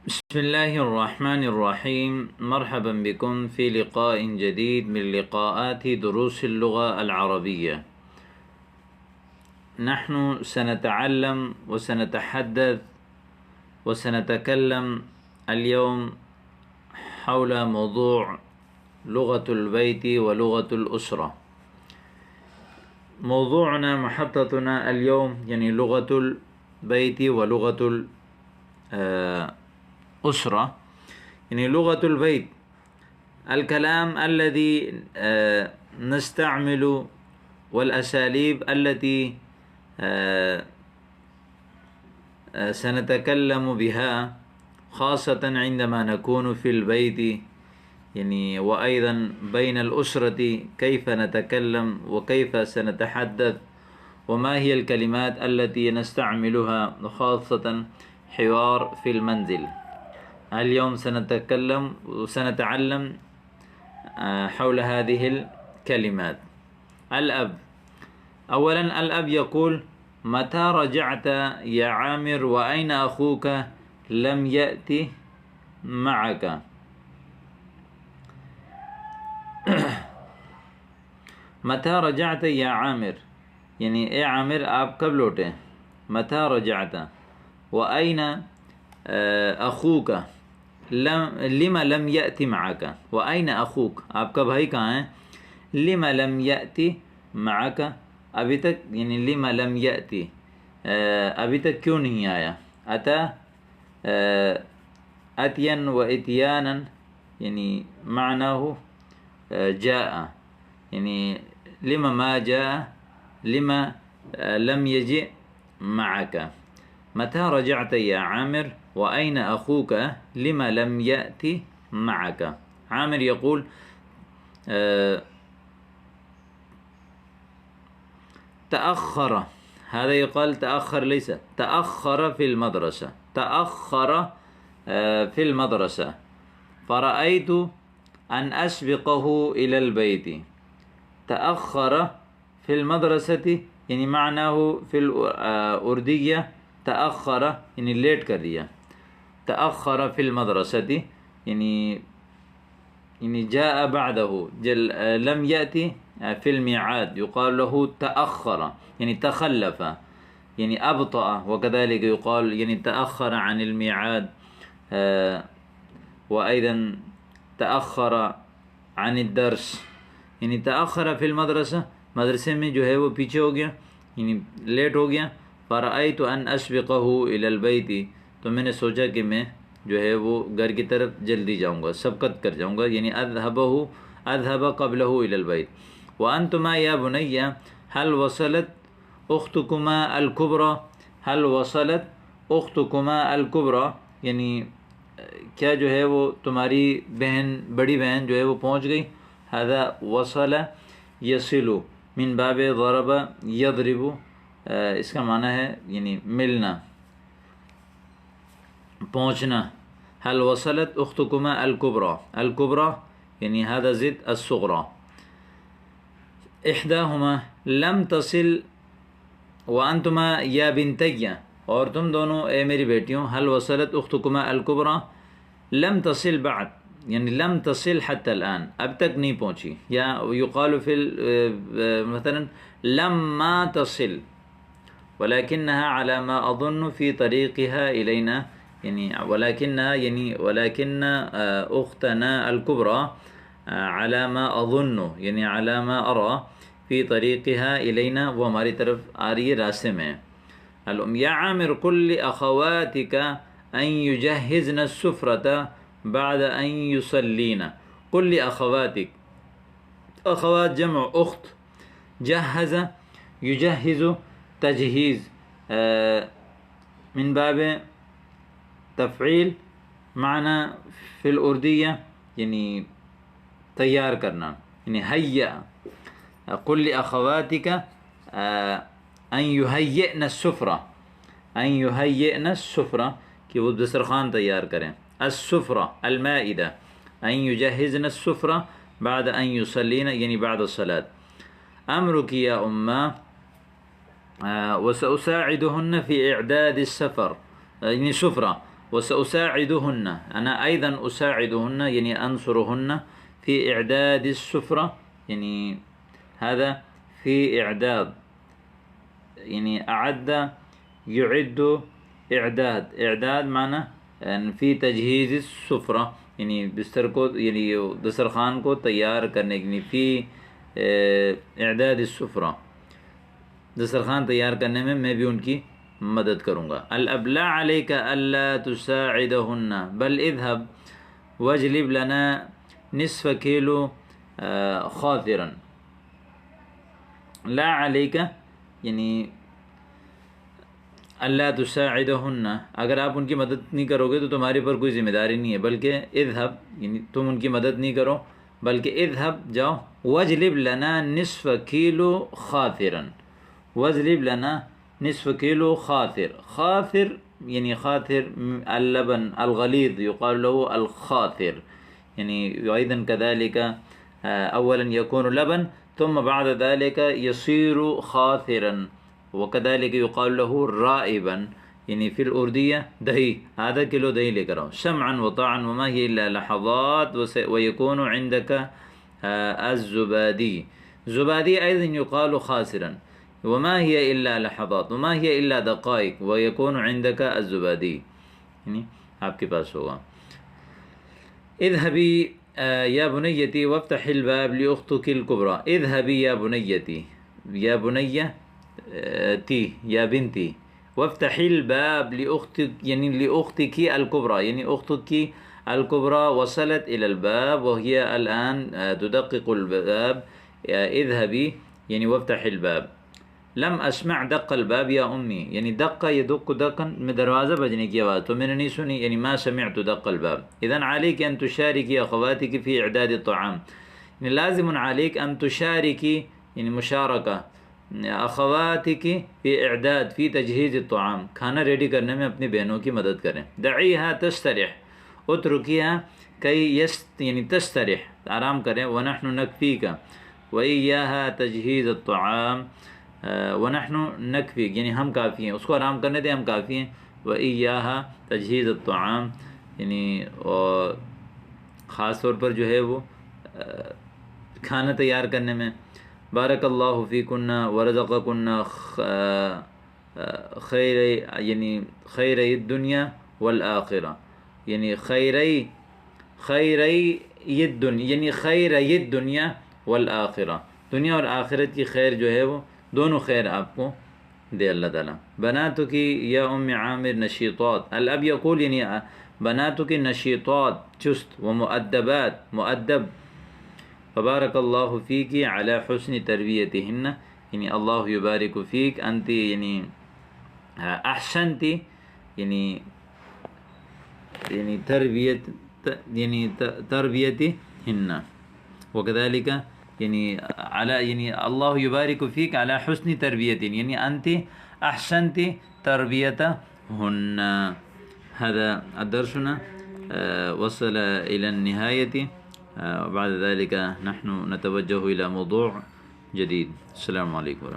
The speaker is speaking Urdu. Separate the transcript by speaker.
Speaker 1: بسم الله الرحمن الرحيم. مرحبا بكم في لقاء جديد من لقاءات دروس اللغة العربية. نحن سنتعلم وسنتحدث وسنتكلم اليوم حول موضوع لغة البيت ولغة الأسرة. موضوعنا محطتنا اليوم يعني لغة البيت ولغة الأسرة. يعني لغة البيت الكلام الذي نستعمل والأساليب التي سنتكلم بها خاصة عندما نكون في البيت، يعني وأيضا بين الأسرة كيف نتكلم وكيف سنتحدث وما هي الكلمات التي نستعملها خاصة حوار في المنزل. اليوم سنتكلم وسنتعلم حول هذه الكلمات. الأب، أولا الأب يقول: متى رجعت يا عامر وأين أخوك لم يأتي معك؟ متى رجعت يا عامر یعنی اے عامر آپ کب لوٹے. متى رجعت وأين أخوك لما لم يأتي معك. وأين أخوك آپ کا بھائی کہاں ہے. لما لم يأتي معك ابھی تک یعنی لما لم يأتي ابھی تک کیوں نہیں آیا. أتى أتيا وإتيانا يعني معناه جاء، يعني لما ما جاء، لما لم يجئ معك. متى رجعت يا عامر وأين أخوك لما لم يأتي معك. عامر يقول تأخر، هذا يقال تأخر، ليس تأخر في المدرسة، تأخر في المدرسة فرأيت أن أسبقه إلى البيت. تأخر في المدرسة يعني معناه في الأردية تأخر يعني لیٹ کر دیا. تأخر في المدرسة يعني جاء بعده، لم يأتي في الميعاد يقال له تأخر يعني تخلف يعني أبطأ، وكذلك يقال يعني تأخر عن الميعاد، وأيضا تأخر عن الدرس یعنی تأخر فی المدرسہ، مدرسے میں جو ہے وہ پیچھے ہو گیا یعنی لیٹ ہو گیا. فرأیت ان اسبقہ الی البیت، تو میں نے سوچا کہ میں جو ہے وہ گھر کی طرف جلدی جاؤں گا، سبقت کر جاؤں گا، یعنی اذهب قبلہ الی البیت. وانتما یا بنی هل وصلت اختکما الکبری، هل وصلت اختکما الکبری یعنی کیا جو ہے وہ تمہاری بہن، بڑی بہن جو ہے وہ پہنچ گئی. هذا وصل يصل من باب ضرب يضرب، اس کا معنی ہے یعنی ملنا، پہنچنا. هل وصلت اختكما الكبرى، الكبرى یعنی هذا ضد الصغرى. احداهما لم تصل وانتما يا بنتي، اور تم دونوں اے میری بیٹیوں. هل وصلت اختكما الكبرى لم تصل بعد یعنی لم تصل حتى الآن، اب تک نہیں پہنچی. یا یقال فی مثلا لما تصل ولكنها على ما أظن في طريقها إلينا، يعني ولكنها يعني ولكن أختنا الكبرى على ما أظن يعني على ما أرى في طريقها إلينا، وہ ہماری طرف آ رہی ہے راستے میں. يا عامر قل لأخواتك أن يجهزن السفرة بعد أن يصلين. قل لأخواتك، أخوات جمع أخت، جهز يجهز تجهيز من باب تفعيل، معنى في الأردية يعني تیار کرنا يعني هيئ. قل لأخواتك أن يهيئن السفرة، أن يهيئن السفرة کہ وہ دسترخوان تیار کریں. السفرة المائدة، أن يجهزن السفرة بعد أن يصلين يعني بعد الصلاة. أمرك يا أمّا وسأساعدهن في إعداد السفر يعني سفرة، وسأساعدهن أنا أيضا أساعدهن يعني أنصرهن في إعداد السفرة، يعني هذا في إعداد، يعني أعد يعد إعداد معنى يعني في تجهیز السفرہ یعنی بستر کو یعنی دسترخوان کو تیار کرنے کے لیے، فی اعداد السفرہ دسترخوان تیار کرنے میں بھی ان کی مدد کروں گا. الاب لا علیک الا تساعدہن بل اذهب واجلب لنا نصف کیلو خاطرا. لا علیک یعنی اللہ تساعدہن، اگر آپ ان کی مدد نہیں کرو گے تو تمہارے پر کوئی ذمہ داری نہیں ہے، بلکہ اذهب یعنی تم ان کی مدد نہیں کرو بلکہ اذهب جاؤ، واجلب لنا نصف کیلو خاطرا، واجلب لنا نصف کیلو خاطر. خاطر یعنی خاطر اللبن الغلیظ يقال له الخاطر، يعني أيضا كذلك أولا يكون لبن ثم بعد ذلك يصير خاطرا، وكذلك يقال له رائبا، يعني في الأردية دهي، هذا كيلو دهي لے کر آؤ. سمعا وطاعا وما هي إلا لحظات ويكون عندك الزبادي. زبادي أيضا يقال خاسرا، وما هي إلا لحظات وما هي إلا دقائق ويكون عندك الزبادي، يعني آپ کے پاس ہوگا. اذهبي يا بنيتي وافتح الباب لأختك الكبرى. اذهبي يا بنيتي، يا بنية تي يا بنتي، وافتحي الباب لأختك يعني لأختك الكبرى، يعني أختك الكبرى وصلت إلى الباب وهي الآن تدقق الباب. اذهبي يعني وافتحي الباب. لم اسمع دق الباب یا امی، یعنی دق یدق دقا میں دروازہ بجنے کی آواز تو میں نے نہیں سنی، یعنی ما سمعت دق الباب. اذن علیک ان تشارکی اخواتک فی اعداد الطعام، یعنی لازم علیک ان تشارکی یعنی مشارکہ اخواتک فی اعداد فی تجہیز الطعام، کھانا ریڈی کرنے میں اپنی بہنوں کی مدد کریں. دعیہا تسترح، اترکیہا کئی یعنی تسترح آرام کریں. ونحن نکفیک وإیاہا تجہیز الطعام، ونحن نکفیک یعنی ہم کافی ہیں، اس کو آرام کرنے دیں ہم کافی ہیں. وإیاہا تجہیز الطعام یعنی اور خاص طور پر جو ہے وہ کھانا تیار کرنے میں. بارک اللہ فیکن ورزقکن خیر یعنی خیر الدنیا والآخرہ، یعنی خیری الدنیا یعنی خیر الدنیا والآخرہ، دنیا اور آخرت کی خیر جو ہے وہ دونوں خیر آپ کو دے اللہ تعالیٰ. بناتو کی یا ام عامر نشیطات. الاب یقول یعنی بناتو کی نشیطات چست و مؤدبات مؤدب. فبارک اللہ فیکی علی حسن تربیتہن، یعنی اللہ یبارک فیک انتی یعنی احسنتی یعنی تربیت یعنی تربیتہن، وکذالک يعني على يعني الله يبارك فيك على حسن تربية، يعني أنت أحسنت تربيتهن. هذا درسنا وصل إلى النهاية، بعد ذلك نحن نتوجه إلى موضوع جديد. السلام عليكم ورحمة الله.